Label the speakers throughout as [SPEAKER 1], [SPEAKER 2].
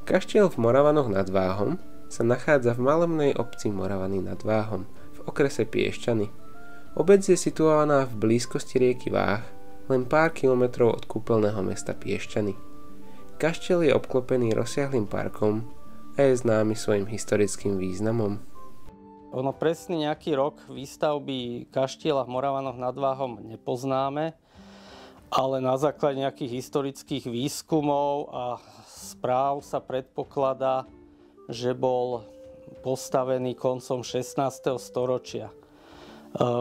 [SPEAKER 1] Kaštiel v Moravanoch nad Váhom sa nachádza v malebnej obci Moravany nad Váhom v okrese Piešťany. Obec je situovaná v blízkosti rieky Váh, len pár kilometrov od kúpeľného mesta Piešťany. Kaštiel je obklopený rozsiahlym parkom a je známy svojim historickým významom.
[SPEAKER 2] Ono presný nejaký rok výstavby kaštieľa v Moravanoch nad Váhom nepoznáme, ale na základe nejakých historických výskumov a správ sa predpokladá, že bol postavený koncom 16. storočia.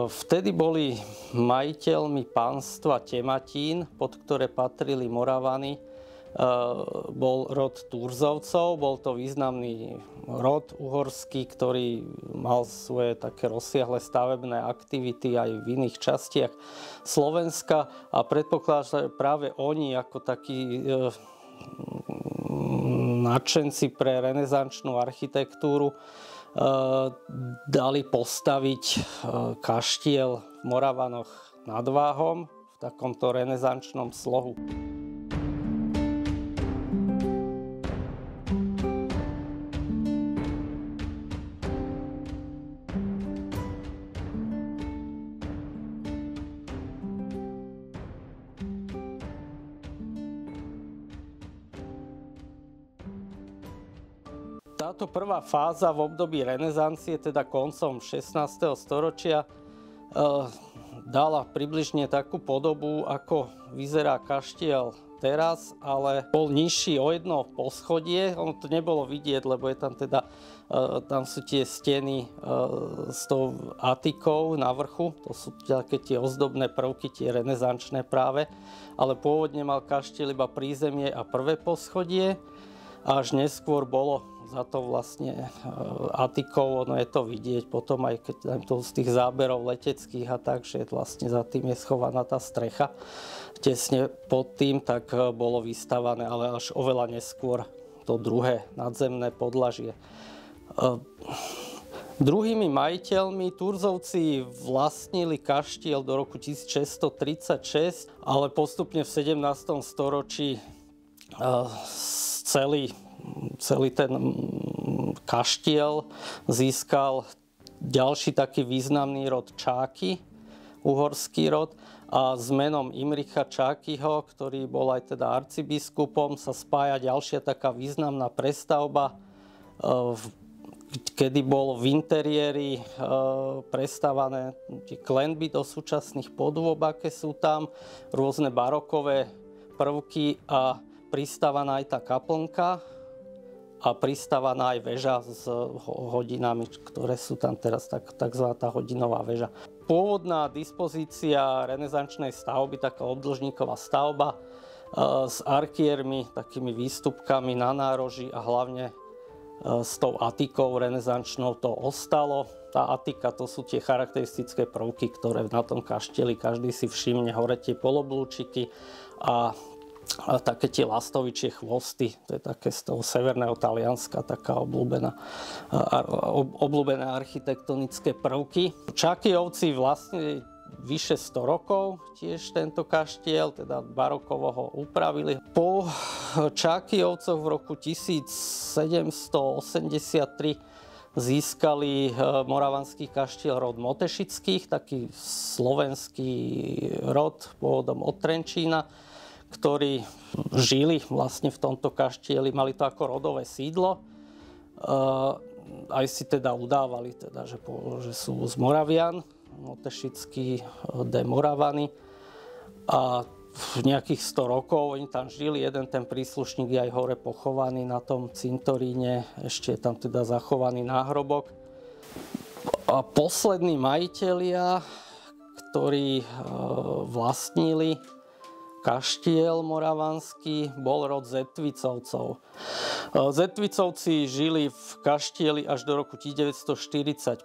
[SPEAKER 2] Vtedy boli majiteľmi pánstva Tematín, pod ktoré patrili Moravany. Bol rod Turzovcov, bol to významný rod uhorský, ktorý mal svoje také rozsiahle stavebné aktivity aj v iných častiach Slovenska a predpokladá, že práve oni ako takí nadšenci pre renesančnú architektúru dali postaviť kaštiel v Moravanoch nad Váhom v takomto renesančnom slohu. Táto prvá fáza v období renesancie, teda koncom 16. storočia, dala približne takú podobu, ako vyzerá kaštiel teraz, ale bol nižší o jedno poschodie. Ono to nebolo vidieť, lebo je tam teda, tam sú tie steny s tou atikou na vrchu. To sú také tie ozdobné prvky, tie renesančné práve. Ale pôvodne mal kaštiel iba prízemie a prvé poschodie. A až neskôr bolo za to vlastne atikou, ono je to vidieť potom aj keď to z tých záberov leteckých a tak, že vlastne za tým je schovaná tá strecha. Tesne pod tým tak bolo vystavané, ale až oveľa neskôr to druhé nadzemné podlažie. Druhými majiteľmi Turzovci vlastnili kaštiel do roku 1636, ale postupne v 17. storočí celý ten kaštiel získal ďalší taký významný rod Čáky, uhorský rod, a s menom Imricha Čákyho, ktorý bol aj teda arcibiskupom, sa spája ďalšia taká významná prestavba, kedy bol v interiéri prestavané tie klenby do súčasných podôb, aké sú tam, rôzne barokové prvky a pristávaná aj tá kaplnka a pristávaná aj väža s hodinami, ktoré sú tam teraz takzvaná tá hodinová väža. Pôvodná dispozícia renesančnej stavby, taká obdĺžníková stavba s arkiermi, takými výstupkami na nároží a hlavne s tou atikou renesančnou to ostalo. Tá atika, to sú tie charakteristické prvky, ktoré na tom kaštieli každý si všimne, hore tie poloblúčiky a také tie lastovičie chvosty, to je také z toho severného Talianska, taká obľúbené architektonické prvky. Čákyovci vlastnili vyše 100 rokov tiež tento kaštiel, teda barokovo ho upravili. Po Čákyovcoch v roku 1783 získali moravanský kaštiel rod Motešických, taký slovenský rod pôvodom od Trenčína, ktorí žili vlastne v tomto kaštieli, mali to ako rodové sídlo. Aj si teda udávali, teda, že sú z Moravian, Motešický de Moravany. A v nejakých 100 rokov oni tam žili, jeden ten príslušník je aj hore pochovaný na tom cintoríne, ešte je tam teda zachovaný náhrobok. A poslední majitelia, ktorí vlastnili kaštiel moravanský, bol rod Zetvicovcov. Zetvicovci žili v kaštieli až do roku 1945,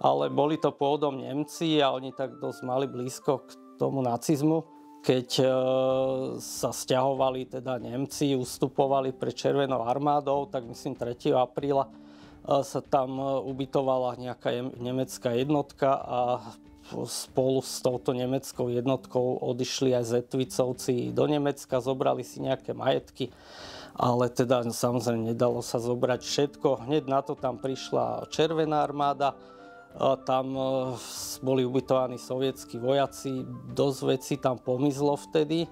[SPEAKER 2] ale boli to pôvodom Nemci a oni tak dosť mali blízko k tomu nacizmu. Keď sa sťahovali teda Nemci, ustupovali pred Červenou armádou, tak myslím 3. apríla sa tam ubytovala nejaká nemecká jednotka a spolu s touto nemeckou jednotkou odišli aj Zetvicovci do Nemecka, zobrali si nejaké majetky, ale teda samozrejme nedalo sa zobrať všetko. Hneď na to tam prišla Červená armáda, tam boli ubytovaní sovietskí vojaci, dosť vecí tam pomizlo vtedy.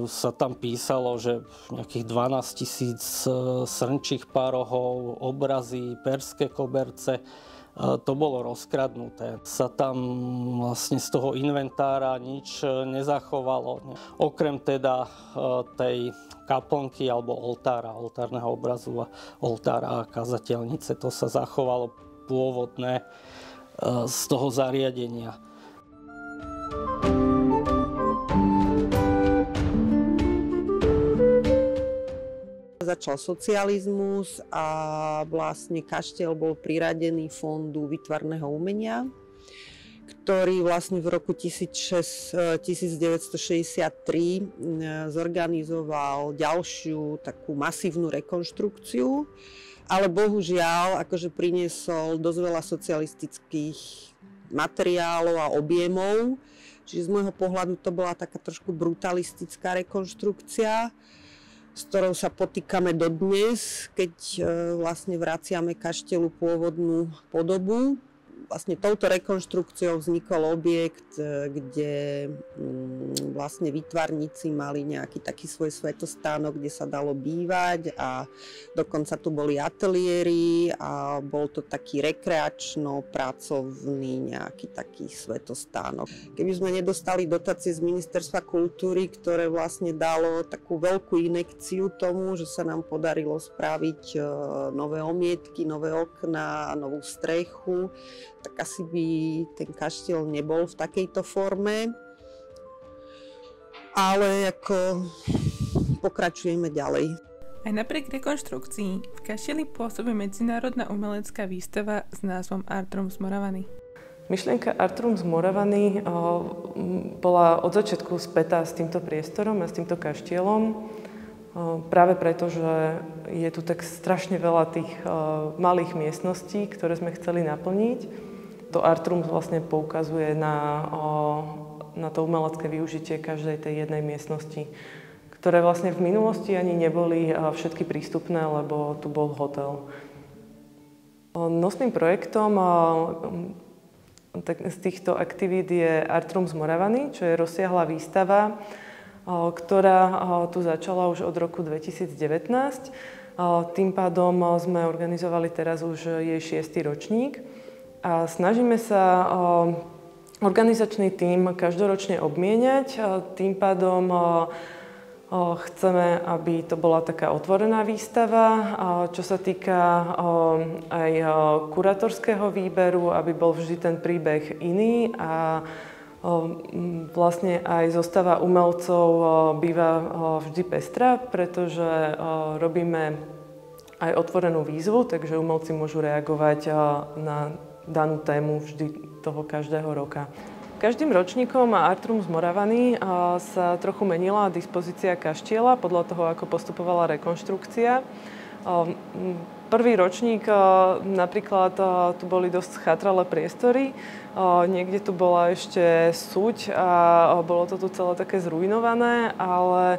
[SPEAKER 2] Sa tam písalo, že nejakých 12 000 srnčích parohov, obrazy, perské koberce, to bolo rozkradnuté. Sa tam vlastne z toho inventára nič nezachovalo. Okrem teda tej kaplnky alebo oltárneho obrazu a oltára a kazateľnice, to sa zachovalo pôvodné z toho zariadenia.
[SPEAKER 3] Začal socializmus a vlastne kaštiel bol priradený Fondu výtvarného umenia, ktorý vlastne v roku 1963 zorganizoval ďalšiu takú masívnu rekonštrukciu, ale bohužiaľ akože priniesol dosť veľa socialistických materiálov a objemov, čiže z môjho pohľadu to bola taká trošku brutalistická rekonštrukcia, s ktorou sa potýkame dodnes, keď vlastne vraciame kaštieľu pôvodnú podobu. Vlastne touto rekonštrukciou vznikol objekt, kde vlastne výtvarníci mali nejaký taký svoj svetostánok, kde sa dalo bývať a dokonca tu boli ateliéry a bol to taký rekreačno-pracovný nejaký taký svetostánok. Keby sme nedostali dotácie z Ministerstva kultúry, ktoré vlastne dalo takú veľkú injekciu tomu, že sa nám podarilo spraviť nové omietky, nové okná, novú strechu, tak asi by ten kaštiel nebol v takejto forme. Ale ako pokračujeme ďalej.
[SPEAKER 4] Aj napriek rekonštrukcii v kaštieli pôsobí medzinárodná umelecká výstava s názvom Artrums Moravany.
[SPEAKER 5] Myšlienka Artrums Moravany bola od začiatku spätá s týmto priestorom a s týmto kaštielom. Práve preto, že je tu tak strašne veľa tých malých miestností, ktoré sme chceli naplniť. To Artrums vlastne poukazuje na to umelecké využitie každej tej jednej miestnosti, ktoré vlastne v minulosti ani neboli všetky prístupné, lebo tu bol hotel. Nosným projektom z týchto aktivít je Artrums Moravany, čo je rozsiahla výstava, ktorá tu začala už od roku 2019. Tým pádom sme organizovali teraz už jej 6. ročník a snažíme sa organizačný tím každoročne obmieniať. Tým pádom chceme, aby to bola taká otvorená výstava, čo sa týka aj kurátorského výberu, aby bol vždy ten príbeh iný a vlastne aj zostava umelcov býva vždy pestrá, pretože robíme aj otvorenú výzvu, takže umelci môžu reagovať na danú tému vždy toho každého roka. Každým ročníkom Artrums Moravany sa trochu menila dispozícia kaštieľa podľa toho, ako postupovala rekonštrukcia. Prvý ročník napríklad tu boli dosť chatralé priestory, niekde tu bola ešte súť a bolo to tu celé také zrujnované, ale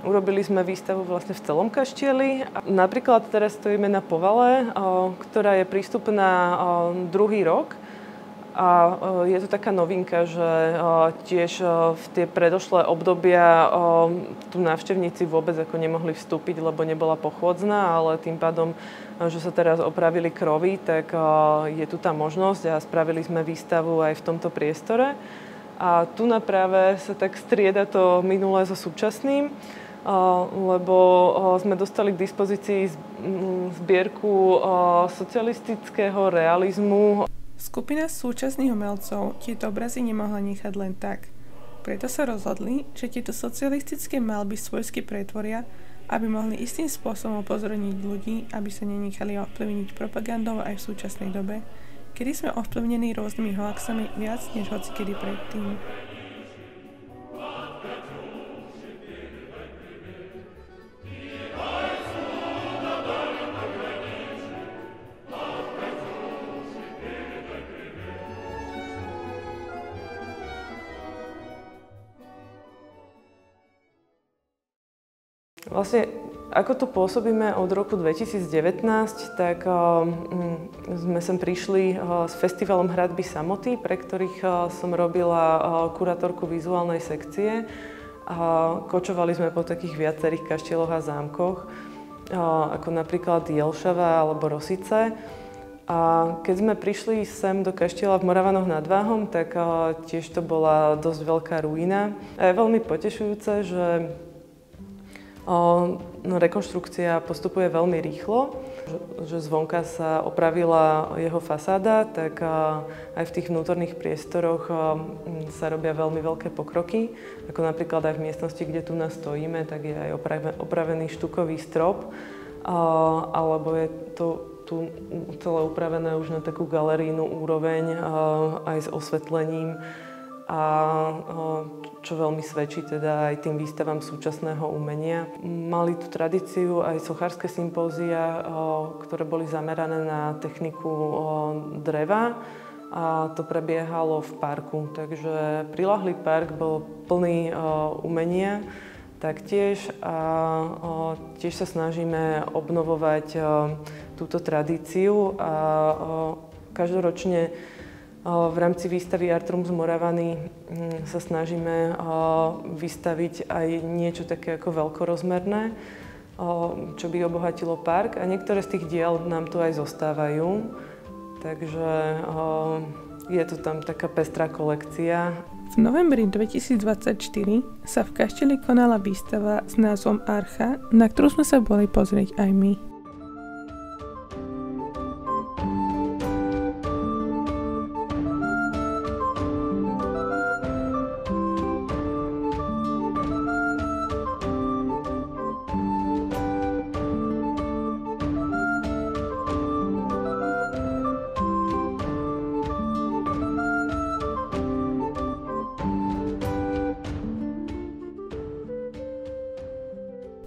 [SPEAKER 5] urobili sme výstavu vlastne v celom kaštieli. Napríklad teraz stojíme na povale, ktorá je prístupná druhý rok. A je to taká novinka, že tiež v tie predošlé obdobia tu návštevníci vôbec ako nemohli vstúpiť, lebo nebola pochôdzna, ale tým pádom, že sa teraz opravili krovy, tak je tu tá možnosť a spravili sme výstavu aj v tomto priestore. A tu práve sa tak strieda to minulé so súčasným, lebo sme dostali k dispozícii zbierku socialistického realizmu.
[SPEAKER 4] Skupina súčasných umelcov tieto obrazy nemohla nechať len tak. Preto sa rozhodli, že tieto socialistické malby svojsky pretvoria, aby mohli istým spôsobom upozorniť ľudí, aby sa nenechali ovplyvniť propagandou aj v súčasnej dobe, kedy sme ovplyvnení rôznymi hoaxami viac než hocikedy predtým.
[SPEAKER 5] Vlastne, ako tu pôsobíme od roku 2019, tak sme sem prišli s festivalom Hradby Samoty, pre ktorých som robila kurátorku vizuálnej sekcie. Kočovali sme po takých viacerých kaštieľoch a zámkoch, ako napríklad Jelšava alebo Rosice. A keď sme prišli sem do kaštieľa v Moravanoch nad Váhom, tak tiež to bola dosť veľká ruína. A je veľmi potešujúce, že rekonštrukcia postupuje veľmi rýchlo, že zvonka sa opravila jeho fasáda, tak aj v tých vnútorných priestoroch sa robia veľmi veľké pokroky. Ako napríklad aj v miestnosti, kde tu nás stojíme, tak je aj opravený štukový strop, alebo je to tu celé upravené už na takú galerijnú úroveň aj s osvetlením. A čo veľmi svedčí teda aj tým výstavám súčasného umenia. Mali tu tradíciu aj sochárske sympózia, ktoré boli zamerané na techniku dreva a to prebiehalo v parku. Takže prilahlý park bol plný umenia taktiež a tiež sa snažíme obnovovať túto tradíciu a každoročne v rámci výstavy Artrums Moravany sa snažíme vystaviť aj niečo také ako veľkorozmerné, čo by obohatilo park a niektoré z tých diel nám tu aj zostávajú. Takže je to tam taká pestrá kolekcia.
[SPEAKER 4] V novembri 2024 sa v kašteli konala výstava s názvom Archa, na ktorú sme sa boli pozrieť aj my.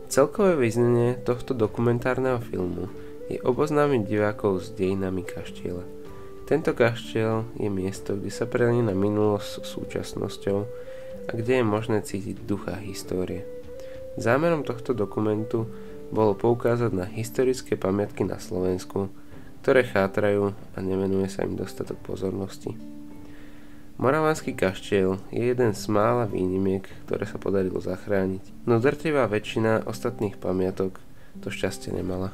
[SPEAKER 1] Celkové význanie tohto dokumentárneho filmu je oboznámiť divákov s dejinami kaštieľa. Tento kaštieľ je miesto, kde sa prelína minulosť s súčasnosťou a kde je možné cítiť ducha histórie. Zámerom tohto dokumentu bolo poukázať na historické pamiatky na Slovensku, ktoré chátrajú a nevenuje sa im dostatok pozornosti. Moravanský kaštieľ je jeden z mála výnimiek, ktoré sa podarilo zachrániť, no drtivá väčšina ostatných pamiatok to šťastie nemala.